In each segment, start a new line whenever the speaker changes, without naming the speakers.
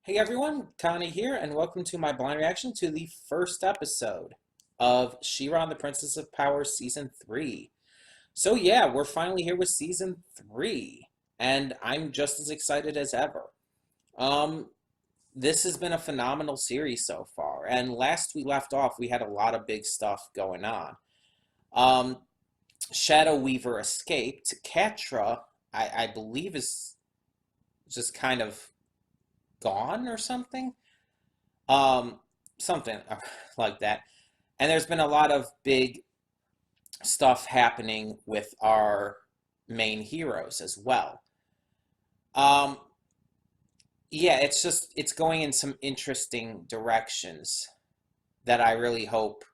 Hey everyone, Connie here, and welcome to my blind reaction to the first episode of She-Ra and the Princess of Power Season 3. So yeah, we're finally here with Season 3, and I'm just as excited as ever. Um, this has been a phenomenal series so far, and last we left off, we had a lot of big stuff going on. Um, Shadow Weaver escaped. Catra, I believe, is just kind of gone or something. um, Something like that. And there's been a lot of big stuff happening with our main heroes as well. Um, yeah, it's going in some interesting directions that I really hope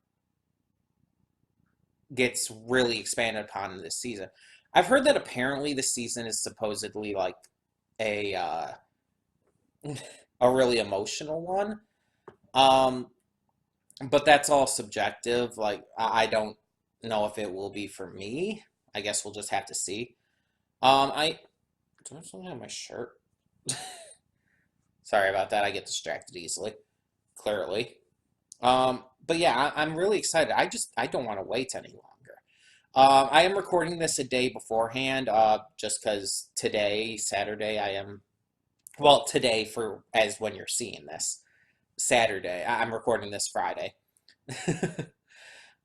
gets really expanded upon in this season. I've heard that apparently this season is supposedly like a a really emotional one. Um, but that's all subjective. Like I don't know if it will be for me. I guess we'll just have to see. I do I have something on my shirt? Sorry about that. I get distracted easily. Clearly. But yeah, I'm really excited. I don't want to wait any longer. I am recording this a day beforehand. Just because today, Saturday, I am well today for as when you're seeing this Saturday. I'm recording this Friday.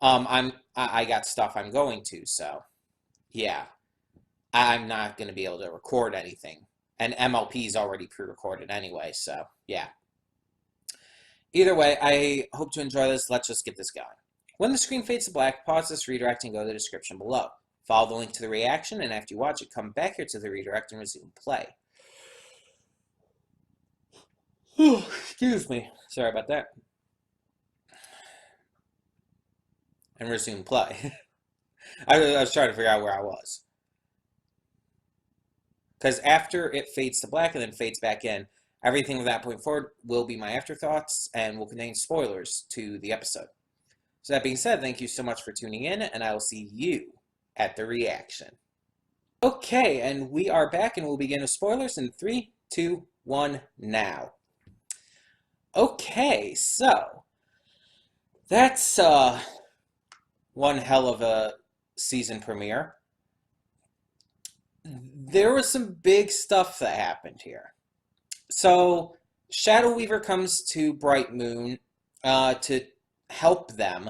I got stuff I'm going to, so yeah, I'm not going to be able to record anything, and MLP is already pre-recorded anyway, so yeah. Either way, I hope to enjoy this. Let's just get this going. When the screen fades to black, pause this redirect and go to the description below. Follow the link to the reaction, and after you watch it, come back here to the redirect and resume play. Excuse me. Sorry about that. And resume play. I was trying to figure out where I was. Because after it fades to black and then fades back in, everything from that point forward will be my afterthoughts and will contain spoilers to the episode. So that being said, thank you so much for tuning in, and I will see you at the reaction. Okay, and we are back, and we'll begin with spoilers in 3, 2, 1, now. Okay, so that's one hell of a season premiere. There was some big stuff that happened here. So Shadow Weaver comes to Bright Moon to help them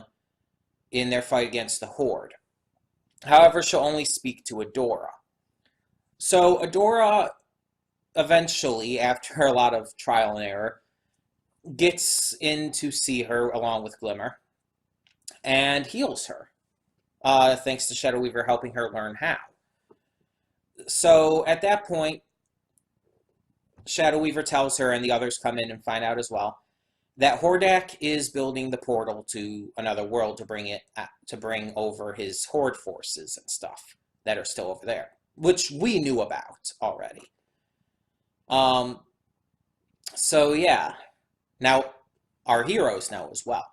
in their fight against the Horde. However, she'll only speak to Adora. So Adora eventually, after a lot of trial and error, gets in to see her along with Glimmer and heals her, thanks to Shadow Weaver helping her learn how. So at that point, Shadow Weaver tells her, and the others come in and find out as well, that Hordak is building the portal to another world to bring over his Horde forces and stuff that are still over there, which we knew about already. So yeah, now our heroes know as well.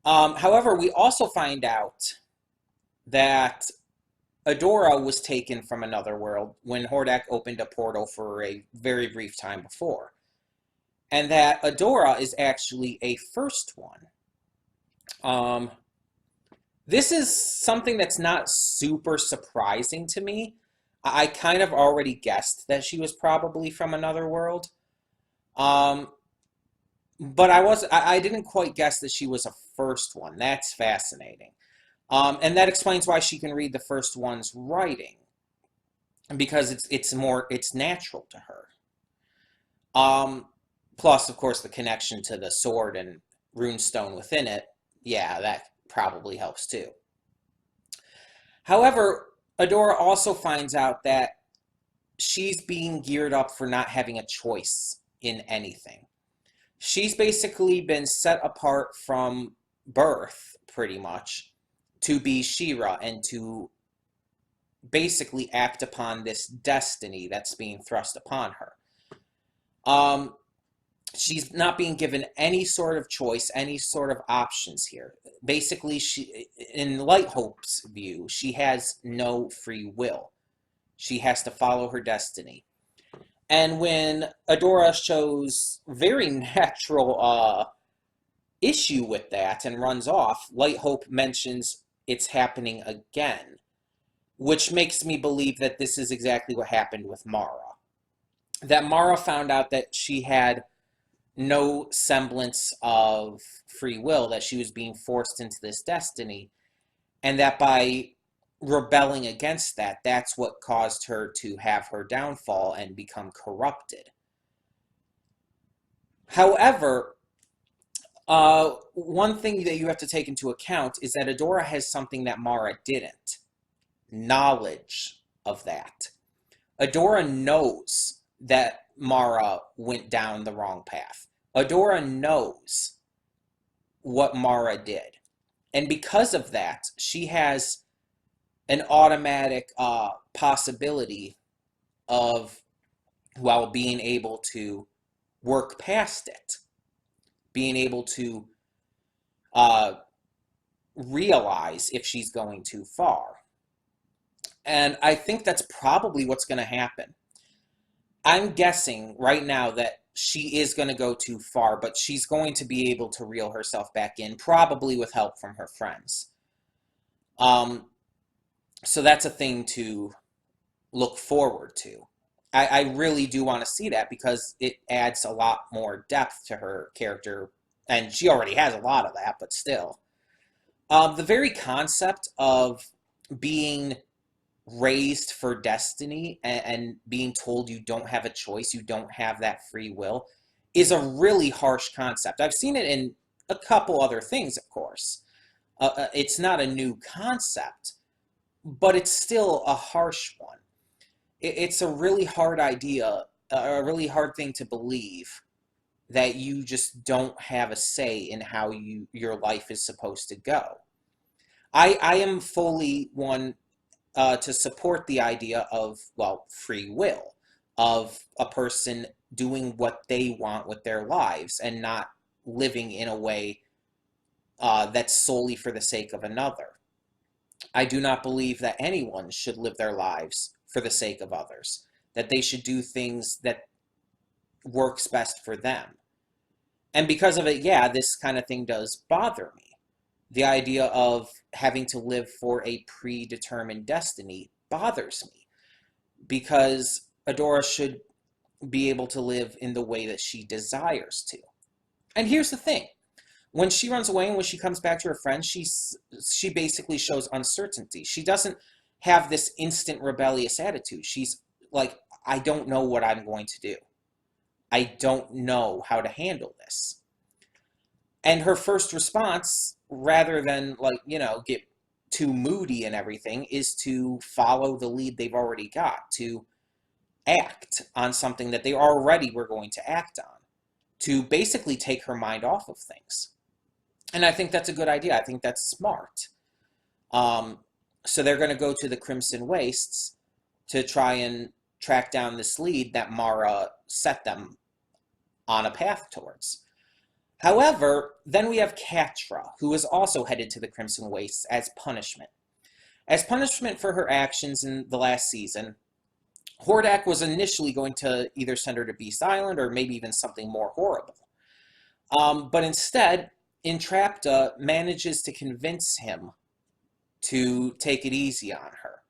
However, we also find out that Adora was taken from another world when Hordak opened a portal for a very brief time before. And that Adora is actually a first one. This is something that's not super surprising to me. I kind of already guessed that she was probably from another world. But I didn't quite guess that she was a first one. That's fascinating. And that explains why she can read the first one's writing, because it's natural to her. Plus, of course, the connection to the sword and runestone within it, yeah, that probably helps too. However, Adora also finds out that she's being geared up for not having a choice in anything. She's basically been set apart from birth, pretty much, to be She-Ra and to basically act upon this destiny that's being thrust upon her. She's not being given any sort of choice, any sort of options here. Basically, in Light Hope's view, she has no free will. She has to follow her destiny. And when Adora shows very natural issue with that and runs off, Light Hope mentions it's happening again, which makes me believe that this is exactly what happened with Mara. That Mara found out that she had no semblance of free will, that she was being forced into this destiny, and that by rebelling against that, that's what caused her to have her downfall and become corrupted. However, one thing that you have to take into account is that Adora has something that Mara didn't: knowledge of that. Adora knows that Mara went down the wrong path. Adora knows what Mara did. And because of that, she has an automatic possibility of, well, being able to work past it, being able to realize if she's going too far. And I think that's probably what's going to happen. I'm guessing right now that she is going to go too far, but she's going to be able to reel herself back in, probably with help from her friends. So that's a thing to look forward to. I really do want to see that because it adds a lot more depth to her character, and she already has a lot of that, but still. The very concept of being raised for destiny and being told you don't have a choice, you don't have that free will, is a really harsh concept. I've seen it in a couple other things, of course. It's not a new concept, but it's still a harsh one. It's a really hard idea, a really hard thing to believe, that you just don't have a say in how your life is supposed to go. I am fully one to support the idea of, well, free will, of a person doing what they want with their lives and not living in a way that's solely for the sake of another. I do not believe that anyone should live their lives for the sake of others, that they should do things that works best for them. And because of it, yeah, this kind of thing does bother me. The idea of having to live for a predetermined destiny bothers me because Adora should be able to live in the way that she desires to. And here's the thing. When she runs away and when she comes back to her friends, she basically shows uncertainty. She doesn't have this instant rebellious attitude. She's like, I don't know what I'm going to do. I don't know how to handle this. And her first response, rather than, like, get too moody and everything, is to follow the lead they've already got, to act on something that they already were going to act on, to basically take her mind off of things. And I think that's a good idea. I think that's smart. So they're going to go to the Crimson Wastes to try and track down this lead that Mara set them on a path towards. However, then we have Catra, who is also headed to the Crimson Wastes as punishment. As punishment for her actions in the last season, Hordak was initially going to either send her to Beast Island or maybe even something more horrible. But instead, Entrapta manages to convince him to take it easy on her.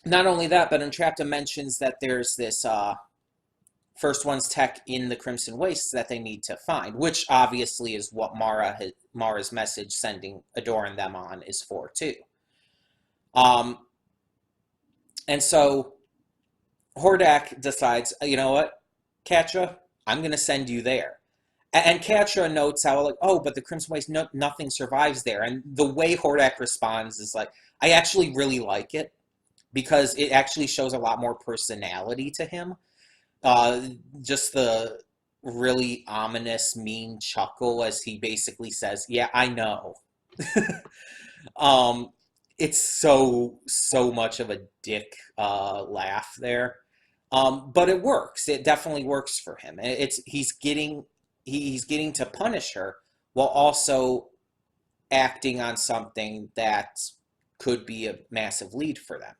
Not only that, but Entrapta mentions that there's this First One's tech in the Crimson Wastes that they need to find, which obviously is what Mara's message sending Adora and them on is for, too. And so Hordak decides, you know what, Catra, I'm going to send you there. And Catra notes how, like, oh, but the Crimson Waste, nothing survives there. And the way Hordak responds is like, I actually really like it because it actually shows a lot more personality to him. Just the really ominous, mean chuckle as he basically says, yeah, I know. It's so much of a dick laugh there. But it works. It definitely works for him. He's getting to punish her while also acting on something that could be a massive lead for them.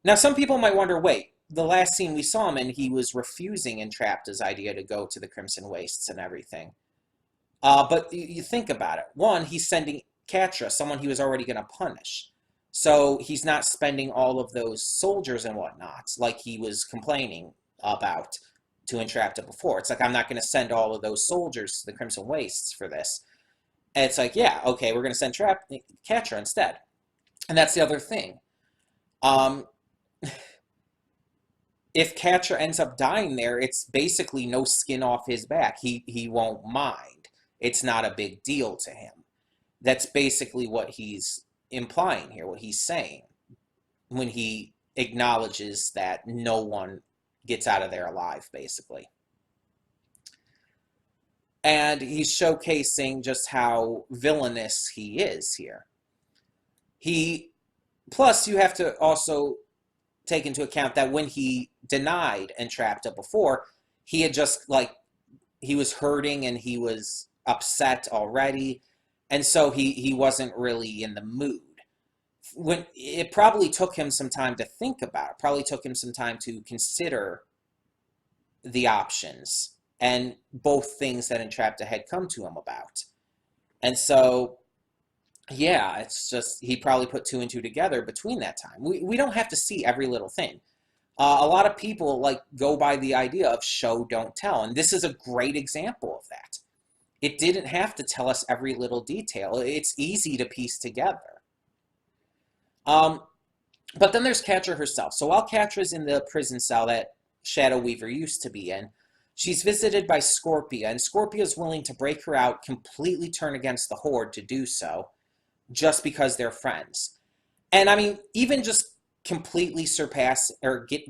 Now, some people might wonder, wait, the last scene we saw him in, he was refusing Entrapta's idea to go to the Crimson Wastes and everything. But you think about it. One, he's sending Catra, someone he was already going to punish. So he's not spending all of those soldiers and whatnot, like he was complaining about to Entrapta before. It's like, I'm not going to send all of those soldiers to the Crimson Wastes for this. And it's like, yeah, okay, we're going to send Catra instead. And that's the other thing. If Catra ends up dying there, it's basically no skin off his back. He won't mind. It's not a big deal to him. That's basically what he's implying here, what he's saying, when he acknowledges that no one gets out of there alive, basically. And he's showcasing just how villainous he is here. Plus, you have to also take into account that when he denied Entrapta before, he had just, like, he was hurting and he was upset already, and so he wasn't really in the mood. When it probably took him some time to think about it, probably took him some time to consider the options and both things that Entrapta had come to him about. And so, yeah, it's just, he probably put two and two together between that time. We don't have to see every little thing. A lot of people, like, go by the idea of show, don't tell, and this is a great example of that. It didn't have to tell us every little detail. It's easy to piece together. But then there's Catra herself. So while Catra's in the prison cell that Shadow Weaver used to be in, she's visited by Scorpia, and Scorpia's willing to break her out, completely turn against the Horde to do so, just because they're friends. And I mean, even just completely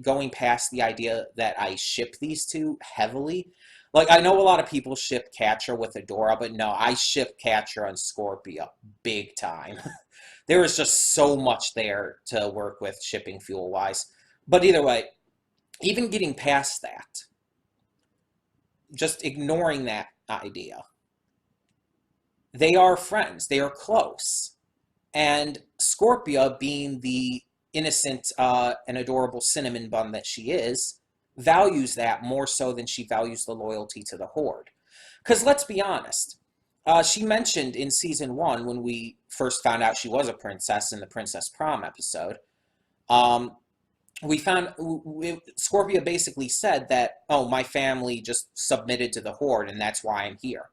going past the idea that I ship these two heavily. Like, I know a lot of people ship Catra with Adora, but no, I ship Catra and Scorpia big time. There is just so much there to work with shipping fuel-wise. But either way, even getting past that, just ignoring that idea, they are friends. They are close. And Scorpia, being the innocent and adorable cinnamon bun that she is, values that more so than she values the loyalty to the Horde. Because let's be honest, she mentioned in Season 1, when we first found out she was a princess in the Princess Prom episode, Scorpia basically said that, oh, my family just submitted to the Horde and that's why I'm here.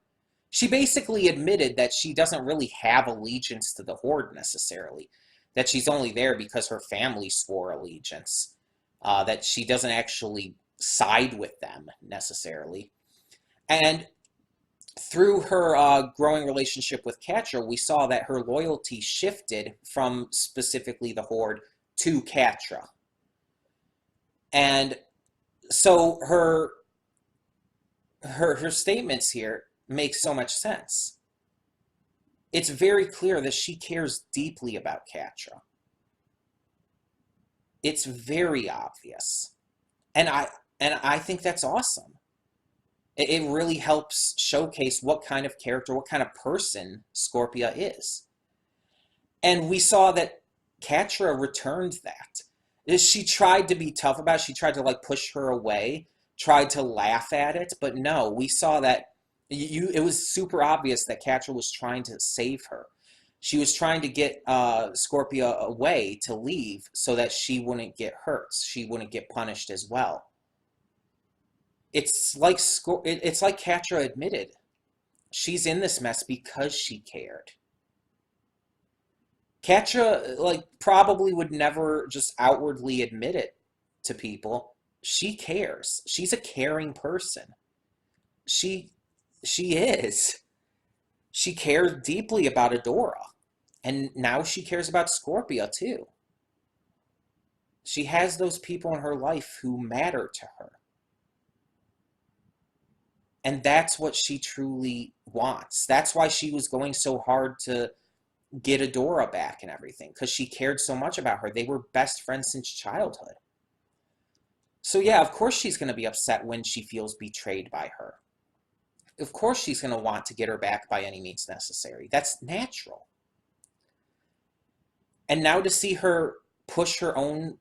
She basically admitted that she doesn't really have allegiance to the Horde necessarily, that she's only there because her family swore allegiance, that she doesn't actually side with them necessarily. And through her growing relationship with Catra, we saw that her loyalty shifted from specifically the Horde to Catra. And so her statements here make so much sense. It's very clear that she cares deeply about Catra. It's very obvious. And I think that's awesome. It really helps showcase what kind of character, what kind of person Scorpia is. And we saw that Catra returned that. She tried to be tough about it. She tried to, like, push her away, tried to laugh at it, but no, we saw that it was super obvious that Catra was trying to save her. She was trying to get Scorpia away to leave so that she wouldn't get hurt. She wouldn't get punished as well. It's like Catra admitted. She's in this mess because she cared. Catra, like, probably would never just outwardly admit it to people. She cares. She's a caring person. She is. She cared deeply about Adora. And now she cares about Scorpia, too. She has those people in her life who matter to her. And that's what she truly wants. That's why she was going so hard to get Adora back and everything, because she cared so much about her. They were best friends since childhood. So yeah, of course she's going to be upset when she feels betrayed by her. Of course she's going to want to get her back by any means necessary. That's natural. And now to see her push her own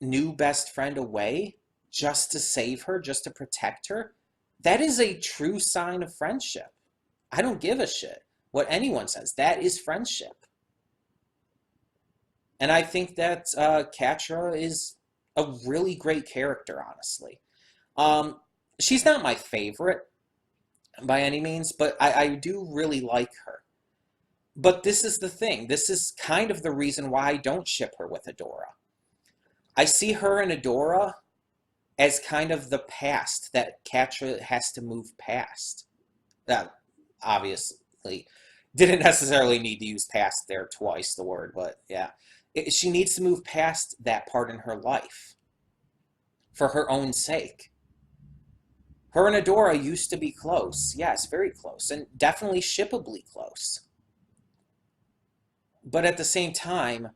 new best friend away just to save her, just to protect her, that is a true sign of friendship. I don't give a shit what anyone says. That is friendship. And I think that Catra is a really great character, honestly. Um, she's not my favorite by any means, but I do really like her. But this is the thing. This is kind of the reason why I don't ship her with Adora. I see her and Adora as kind of the past that Catra has to move past. That obviously didn't necessarily need to use past there twice, the word, but yeah. She needs to move past that part in her life for her own sake. Her and Adora used to be close. Yes, very close, and definitely shippably close. But at the same time,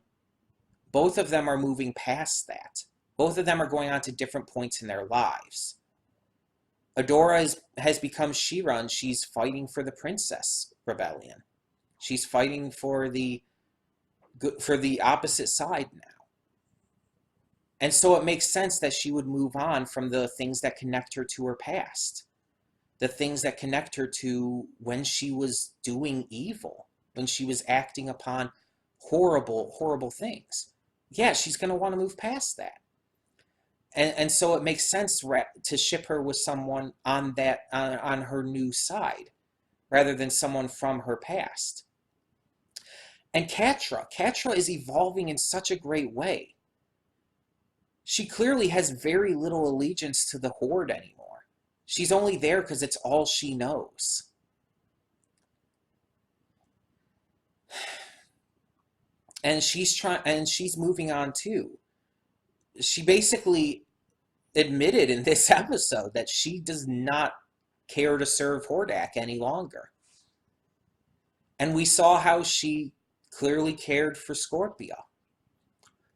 both of them are moving past that. Both of them are going on to different points in their lives. Adora has become She-Ra, and she's fighting for the Princess Rebellion. She's fighting for the opposite side now. And so it makes sense that she would move on from the things that connect her to her past. The things that connect her to when she was doing evil, when she was acting upon horrible, horrible things. Yeah, she's going to want to move past that. And so it makes sense to ship her with someone on her new side, rather than someone from her past. And Catra is evolving in such a great way. She clearly has very little allegiance to the Horde anymore. She's only there because it's all she knows. And she's moving on too. She basically admitted in this episode that she does not care to serve Hordak any longer. And we saw how she clearly cared for Scorpia.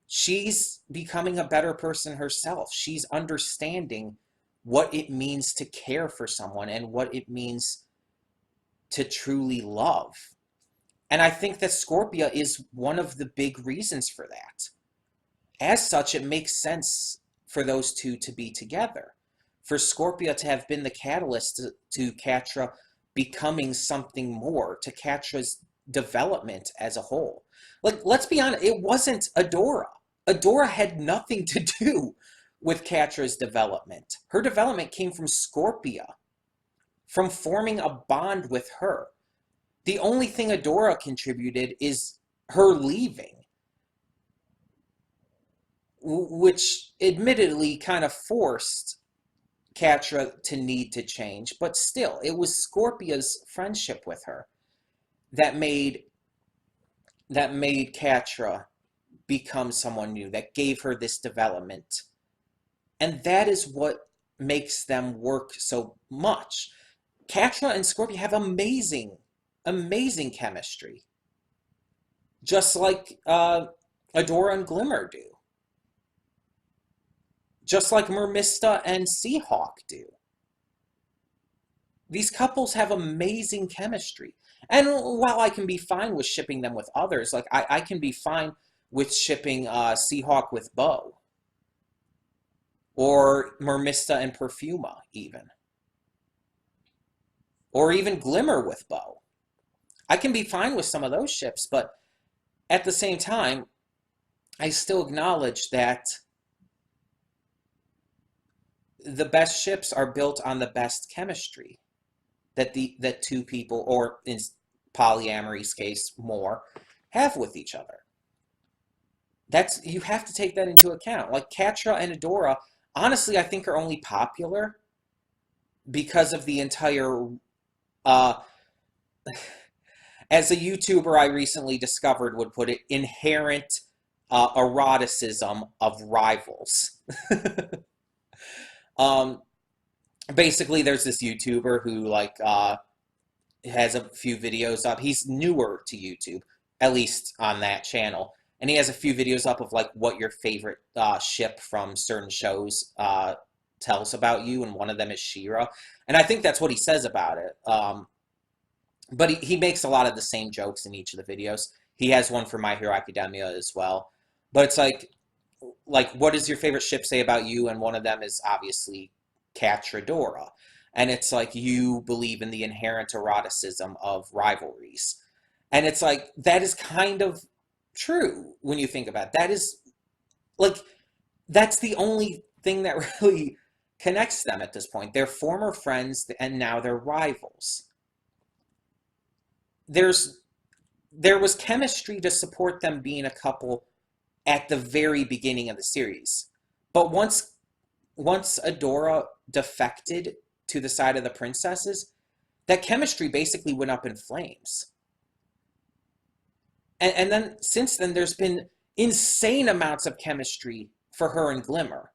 She's becoming a better person herself. She's understanding what it means to care for someone and what it means to truly love. And I think that Scorpia is one of the big reasons for that. As such, it makes sense for those two to be together. For Scorpia to have been the catalyst to Catra becoming something more, to Catra's development as a whole. Like, let's be honest, it wasn't Adora. Adora had nothing to do with Catra's development. Her development came from Scorpia, from forming a bond with her. The only thing Adora contributed is her leaving, which admittedly kind of forced Catra to need to change, but still, it was Scorpia's friendship with her that made Catra become someone new, that gave her this development. And that is what makes them work so much. Catra and Scorpia have amazing, amazing chemistry. Just like Adora and Glimmer do. Just like Mermista and Seahawk do. These couples have amazing chemistry. And while I can be fine with shipping them with others, like I can be fine with shipping Seahawk with Bo. Or Mermista and Perfuma, even. Or even Glimmer with Bo. I can be fine with some of those ships, but at the same time, I still acknowledge that the best ships are built on the best chemistry that two people, or in polyamory's case, more, have with each other. You have to take that into account. Like Catra and Adora, honestly, I think are only popular because of the entire, as a YouTuber I recently discovered would put it, inherent eroticism of rivals. Basically, there's this YouTuber who has a few videos up. He's newer to YouTube, at least on that channel. And he has a few videos up of what your favorite ship from certain shows tells about you, and one of them is She-Ra. And I think that's what he says about it. But he makes a lot of the same jokes in each of the videos. He has one for My Hero Academia as well. But it's like, like, what does your favorite ship say about you? And one of them is obviously Adora. And it's like, you believe in the inherent eroticism of rivalries. And it's like, that is kind of true when you think about it. That is, like, that's the only thing that really connects them at this point. They're former friends and now they're rivals. There's there was chemistry to support them being a couple at the very beginning of the series. But once Adora defected to the side of the princesses, that chemistry basically went up in flames. And then since then, there's been insane amounts of chemistry for her and Glimmer.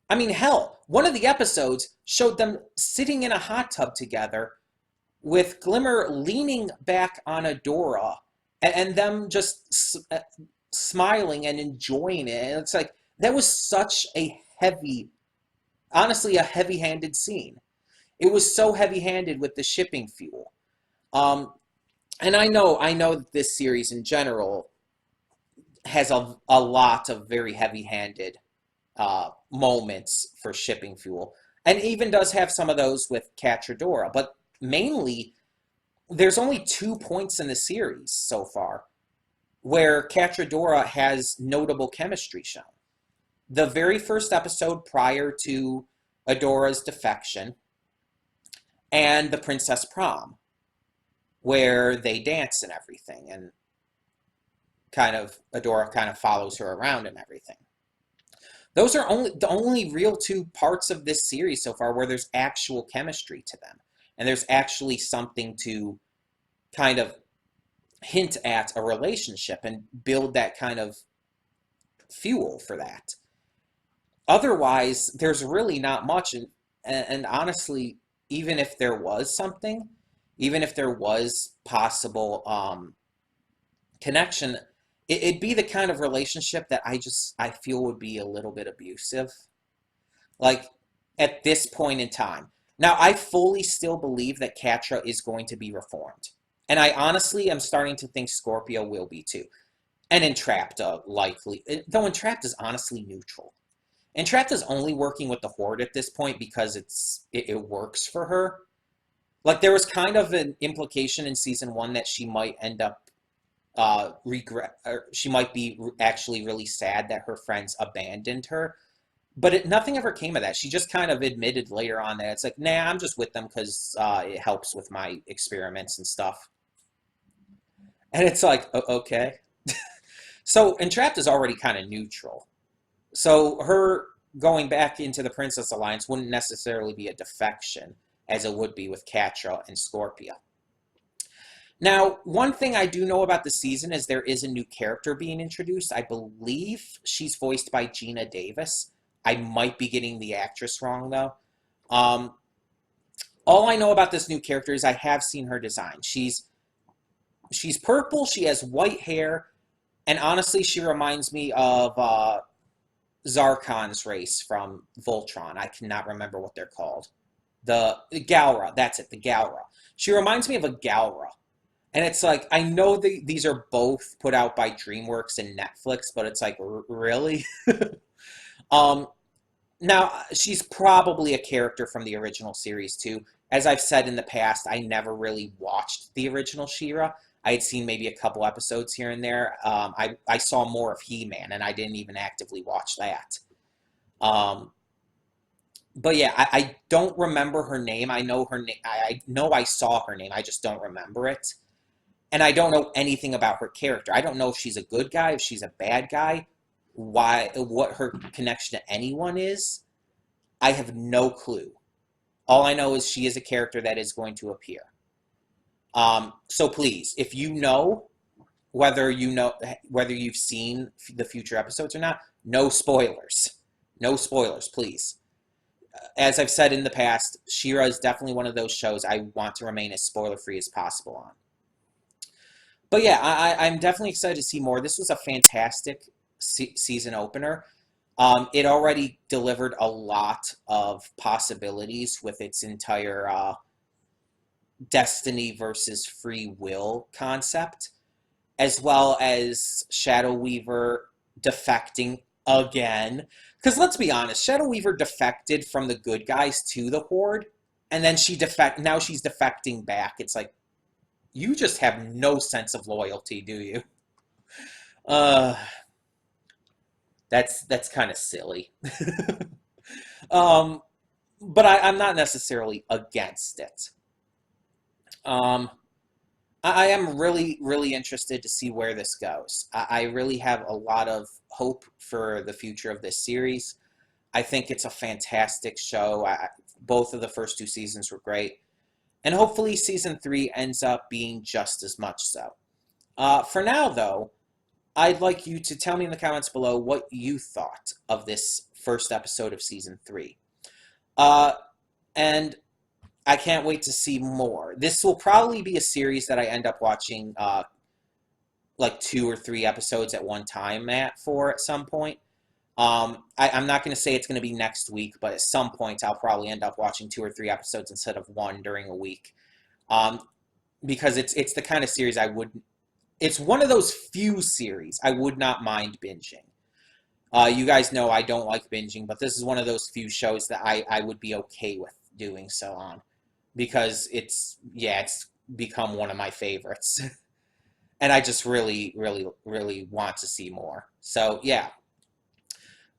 I mean, hell, one of the episodes showed them sitting in a hot tub together with Glimmer leaning back on Adora and them just smiling and enjoying it. And it's like, that was such a honestly, a heavy-handed scene. It was so heavy-handed with the shipping fuel. Um, and I know that this series in general has a lot of very heavy-handed moments for shipping fuel, and even does have some of those with Catradora. But mainly, there's only 2 points in the series so far where Catradora has notable chemistry shown. The very first episode prior to Adora's defection, and the Princess Prom, where they dance and everything, and kind of Adora kind of follows her around and everything. Those are the only real 2 parts of this series so far where there's actual chemistry to them, and there's actually something to kind of hint at a relationship and build that kind of fuel for that. Otherwise, there's really not much, and honestly, even if there was something, even if there was possible connection, it'd be the kind of relationship that I feel would be a little bit abusive. Like, at this point in time. Now, I fully still believe that Catra is going to be reformed. And I honestly am starting to think Scorpio will be too. And Entrapped, likely. Though Entrapped is honestly neutral. Entrapped is only working with the Horde at this point because it works for her. Like, there was kind of an implication in season 1 that she might end up regret, or she might be actually really sad that her friends abandoned her. But nothing ever came of that. She just kind of admitted later on that it's like, nah, I'm just with them because it helps with my experiments and stuff. And it's like, okay. So Entrapped is already kind of neutral. So her going back into the Princess Alliance wouldn't necessarily be a defection, as it would be with Catra and Scorpio. Now, one thing I do know about the season is there is a new character being introduced. I believe she's voiced by Gina Davis. I might be getting the actress wrong, though. All I know about this new character is I have seen her design. She's purple, she has white hair, and honestly, she reminds me of Zarkon's race from Voltron. I cannot remember what they're called. The Galra, that's it, the Galra. She reminds me of a Galra. And it's like, I know these are both put out by DreamWorks and Netflix, but it's like, really? Now, she's probably a character from the original series, too. As I've said in the past, I never really watched the original She-Ra. I had seen maybe a couple episodes here and there. I saw more of He-Man, and I didn't even actively watch that. But yeah, I don't remember her name. I know her name. I know I saw her name. I just don't remember it. And I don't know anything about her character. I don't know if she's a good guy, if she's a bad guy, what her connection to anyone is. I have no clue. All I know is she is a character that is going to appear. So please, if you know whether you've seen the future episodes or not, no spoilers. No spoilers, please. As I've said in the past, She-Ra is definitely one of those shows I want to remain as spoiler-free as possible on. But yeah, I'm definitely excited to see more. This was a fantastic season opener. It already delivered a lot of possibilities with its entire destiny versus free will concept, as well as Shadow Weaver defecting again. Because let's be honest, Shadow Weaver defected from the good guys to the Horde, and then now she's defecting back. It's like, you just have no sense of loyalty, do you? Uh, that's kind of silly. um, but I'm not necessarily against it. Um, I am really, really interested to see where this goes. I really have a lot of hope for the future of this series. I think it's a fantastic show. Both of the first two seasons were great. And hopefully season 3 ends up being just as much so. For now, though, I'd like you to tell me in the comments below what you thought of this first episode of season 3. And I can't wait to see more. This will probably be a series that I end up watching like 2 or 3 episodes at one time at some point. I'm not going to say it's going to be next week, but at some point I'll probably end up watching 2 or 3 episodes instead of 1 during a week. Because it's the kind of series it's one of those few series I would not mind binging. You guys know I don't like binging, but this is one of those few shows that I would be okay with doing so on. Because it's become one of my favorites. And I just really, really, really want to see more. So, yeah.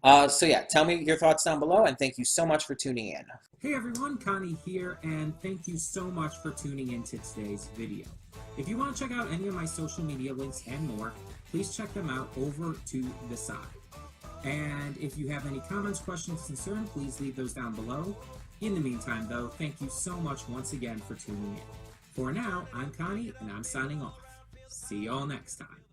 Tell me your thoughts down below, and thank you so much for tuning in.
Hey everyone, Connie here, and thank you so much for tuning in to today's video. If you want to check out any of my social media links and more, please check them out over to the side. And if you have any comments, questions, concerns, please leave those down below. In the meantime, though, thank you so much once again for tuning in. For now, I'm Connie, and I'm signing off. See y'all next time.